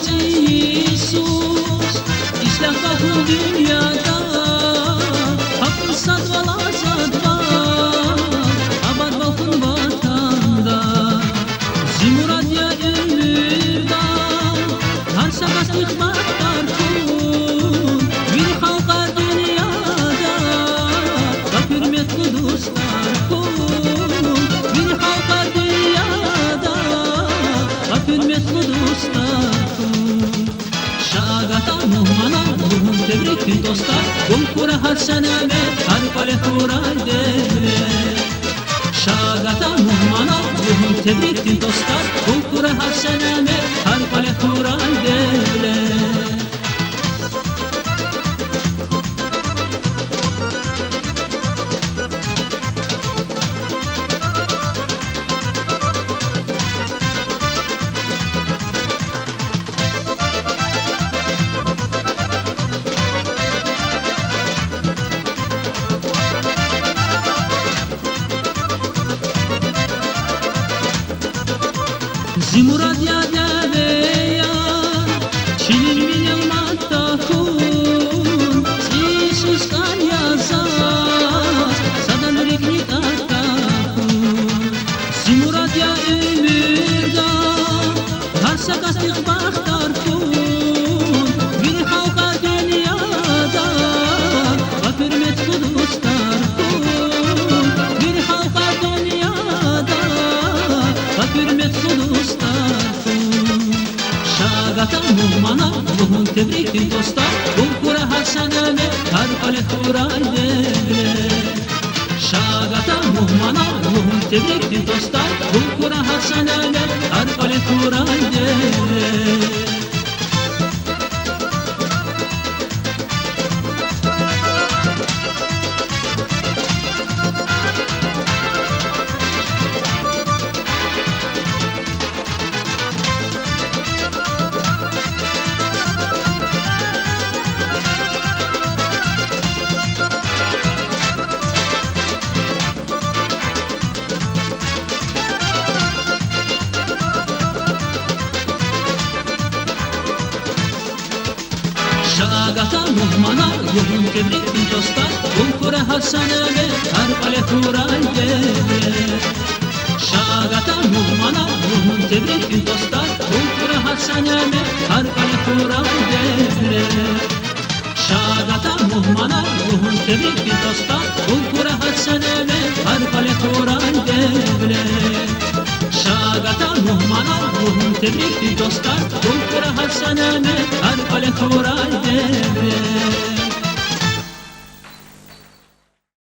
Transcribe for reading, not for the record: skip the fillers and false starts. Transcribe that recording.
İisus, İslam bakın dünyada, hakkı sadvala sadva, abad bakın vatanda, zimurad ya ömürda, har sabas ikhbar kun, bir halka dünyada, bak hürmet kuduslar kun, bir halka dünyada, bak hürmet kuduslar kun. Şagata muhmana ruhum tebriktir dostlar, Kulkura har seneme har pale kurar devre. Şagata muhmana ruhum tebriktir dostlar, Kulkura har seneme har pale kurar devre. Zimurad ya deveya, çinin minel matakun, Iisus kan yazas, sadan rikni takakun. Zimurad ya ömürda, har sakas ikhbar kun, bir halka dünyada, bak hürmet kuduslar kun, bir halka dünyada, bak hürmet kuduslar kun. Şagata muhmana ruhun tebriktir dostlar, Kulkura har seneme har pale kurar devre. Şagata muhmana ruhun tebriktir dostlar, Kulkura har seneme har pale kurar devre. Şagata muhmana ruhum tebriktir dostlar, Kulkura har seneme har pale kurar devre. Şagata muhmana ruhum tebriktir dostlar, Kulkura har seneme har pale kurar devre. Şagata muhmana ruhum tebriktir dostlar, Kulkura har seneme har pale kurar devre. Şagata muhmana ruhum tebriktir dostlar, Kulkura har seneme har pale kurar devre.